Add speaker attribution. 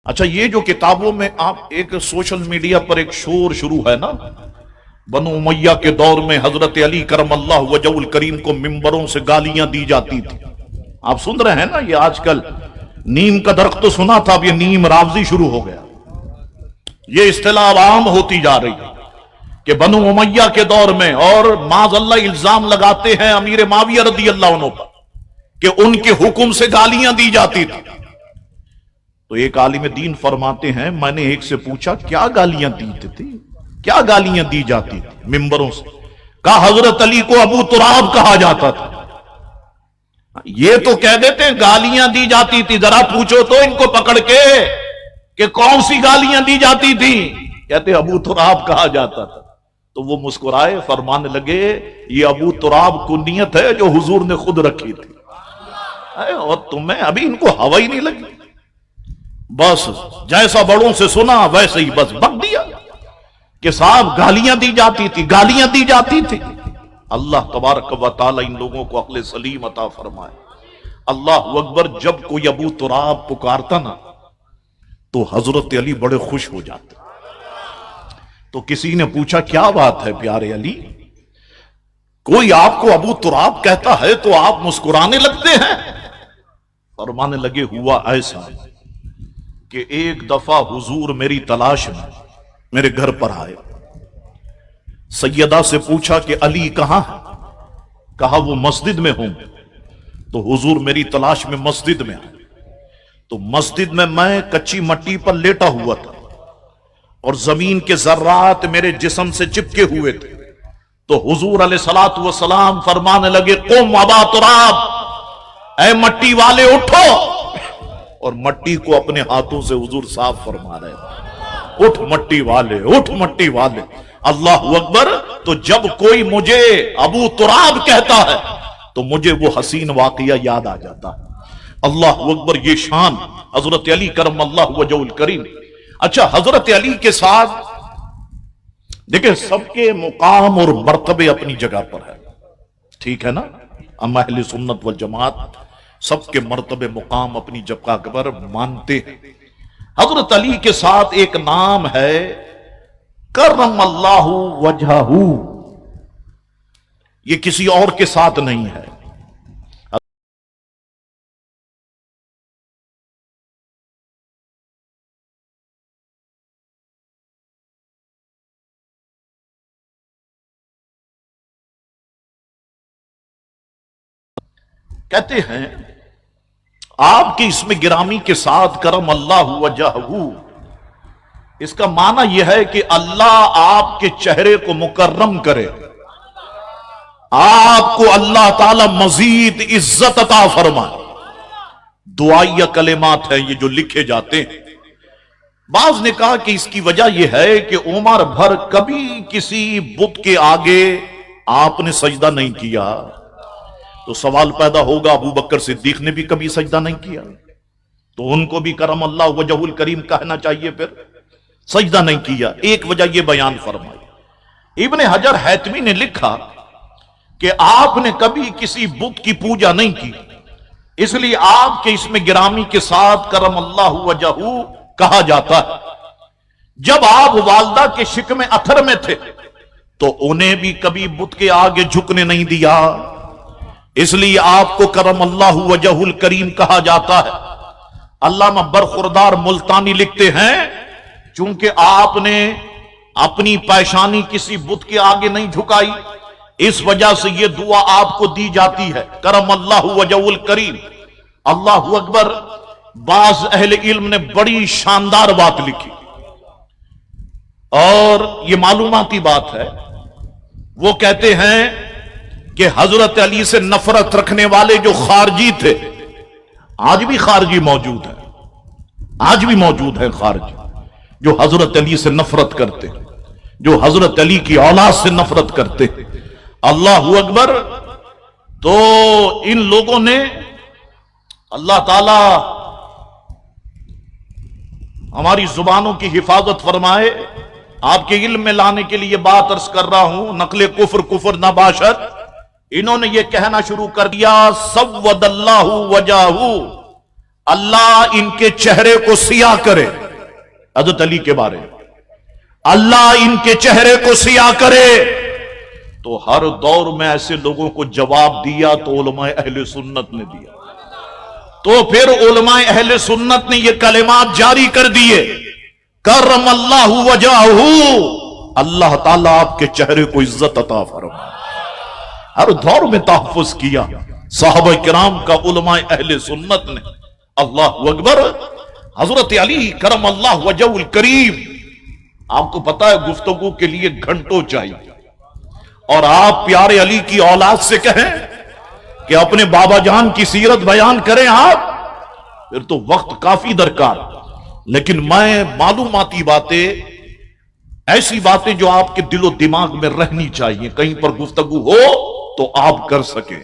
Speaker 1: اچھا، یہ جو کتابوں میں آپ ایک سوشل میڈیا پر ایک شور شروع ہے نا، بنو امیہ کے دور میں حضرت علی کرم اللہ وجہ الکریم کو ممبروں سے گالیاں دی جاتی تھی. آپ سن رہے ہیں نا؟ یہ آج کل نیم کا درخت تو سنا تھا، اب یہ نیم راوزی شروع ہو گیا. یہ اصطلاح عام ہوتی جا رہی ہے کہ بنو امیہ کے دور میں، اور معاذ اللہ الزام لگاتے ہیں امیر معاویہ رضی اللہ عنہ پر کہ ان کے حکم سے گالیاں دی جاتی تھی. تو ایک عالم دین فرماتے ہیں، میں نے ایک سے پوچھا کیا گالیاں دیتے تھے، کیا گالیاں دی جاتی تھی ممبروں سے؟ کہا حضرت علی کو ابو تراب کہا جاتا تھا. یہ تو کہہ دیتے ہیں گالیاں دی جاتی تھی، ذرا پوچھو تو ان کو پکڑ کے کہ کون سی گالیاں دی جاتی تھی. کہتے ابو تراب کہا جاتا تھا. تو وہ مسکرائے، فرمانے لگے یہ ابو تراب کنیت ہے جو حضور نے خود رکھی تھی، اور تمہیں ابھی ان کو ہوا ہی نہیں لگی. بس جیسا بڑوں سے سنا ویسے ہی بس بک دیا کہ صاحب گالیاں دی جاتی تھی، گالیاں دی جاتی تھی. اللہ تبارک و تعالی ان لوگوں کو عقل سلیم عطا فرمائے. اللہ اکبر. جب کوئی ابو تراب پکارتا نا تو حضرت علی بڑے خوش ہو جاتے. تو کسی نے پوچھا کیا بات ہے پیارے علی، کوئی آپ کو ابو تراب کہتا ہے تو آپ مسکرانے لگتے ہیں؟ فرمانے لگے ہوا ایسا کہ ایک دفعہ حضور میری تلاش میں میرے گھر پر آئے. سیدہ سے پوچھا کہ علی کہاں ہے؟ کہا وہ مسجد میں ہوں. تو حضور میری تلاش میں مسجد میں آئے. تو مسجد میں کچی مٹی پر لیٹا ہوا تھا اور زمین کے ذرات میرے جسم سے چپکے ہوئے تھے. تو حضور علیہ الصلوۃ والسلام فرمانے لگے قم ابا تراب، اے مٹی والے اٹھو. اور مٹی کو اپنے ہاتھوں سے حضور صاف فرما رہے ہیں، اٹھ مٹی والے، اٹھ مٹی والے. اللہ اکبر. تو جب کوئی مجھے ابو تراب کہتا ہے تو مجھے وہ حسین واقعہ یاد آ جاتا ہے. اللہ اکبر. یہ شان حضرت علی کرم اللہ وجہ الکریم. اچھا، حضرت علی کے ساتھ دیکھیں سب کے مقام اور مرتبے اپنی جگہ پر ہے، ٹھیک ہے نا؟ ہم اہل سنت والجماعت سب کے مرتبے مقام اپنی جگہ پر مانتے ہیں. حضرت علی کے ساتھ ایک نام ہے کرم اللہ وجہہ، یہ کسی اور کے ساتھ نہیں ہے. کہتے ہیں آپ کی اس میں گرامی کے ساتھ کرم اللہ وجہہ، اس کا معنی یہ ہے کہ اللہ آپ کے چہرے کو مکرم کرے، آپ کو اللہ تعالی مزید عزت عطا فرمائے. دعائیہ کلمات ہیں یہ جو لکھے جاتے ہیں. بعض نے کہا کہ اس کی وجہ یہ ہے کہ عمر بھر کبھی کسی بت کے آگے آپ نے سجدہ نہیں کیا. تو سوال پیدا ہوگا ابو بکر صدیق نے بھی کبھی سجدہ نہیں کیا تو ان کو بھی کرم اللہ وجہ الکریم کہنا چاہیے؟ پھر سجدہ نہیں کیا. ایک وجہ یہ بیان فرمائی. ابن حجر حیتمی نے لکھا کہ آپ نے کبھی کسی بت کی پوجا نہیں کی، اس لیے آپ کے اس میں گرامی کے ساتھ کرم اللہ وجہ کہا جاتا ہے. جب آپ والدہ کے شکم اتھر میں تھے تو انہیں بھی کبھی بت کے آگے جھکنے نہیں دیا، اس لیے آپ کو کرم اللہ وجہ الکریم کہا جاتا ہے. علامہ برخوردار ملتانی لکھتے ہیں چونکہ آپ نے اپنی پیشانی کسی بت کے آگے نہیں جھکائی، اس وجہ سے یہ دعا آپ کو دی جاتی ہے کرم اللہ وجہ الکریم. اللہ اکبر. بعض اہل علم نے بڑی شاندار بات لکھی اور یہ معلوماتی بات ہے. وہ کہتے ہیں کہ حضرت علی سے نفرت رکھنے والے جو خارجی تھے، آج بھی خارجی موجود ہیں، آج بھی موجود ہیں خارجی جو حضرت علی سے نفرت کرتے، جو حضرت علی کی اولاد سے نفرت کرتے. اللہ اکبر. تو ان لوگوں نے اللہ تعالی ہماری زبانوں کی حفاظت فرمائے. آپ کے علم میں لانے کے لیے بات عرض کر رہا ہوں، نقل کفر نہ باشد. انہوں نے یہ کہنا شروع کر دیا سود اللہ وجہہ، اللہ ان کے چہرے کو سیاہ کرے. حضرت علی کے بارے میں اللہ ان کے چہرے کو سیاہ کرے. تو ہر دور میں ایسے لوگوں کو جواب دیا تو علماء اہل سنت نے دیا. تو پھر علماء اہل سنت نے یہ کلمات جاری کر دیے، کرم اللہ وجہہ، اللہ تعالیٰ آپ کے چہرے کو عزت عطا فرمائے. ہر دور میں تحفظ کیا صحابہ کرام کا علماء اہل سنت نے. اللہ اکبر. حضرت علی کرم اللہ وجہہ الکریم، آپ کو پتا ہے گفتگو کے لیے گھنٹوں چاہیے، اور آپ پیارے علی کی اولاد سے کہیں کہ اپنے بابا جان کی سیرت بیان کریں آپ، پھر تو وقت کافی درکار. لیکن میں معلوماتی باتیں، ایسی باتیں جو آپ کے دل و دماغ میں رہنی چاہیے، کہیں پر گفتگو ہو تو آپ کر سکیں.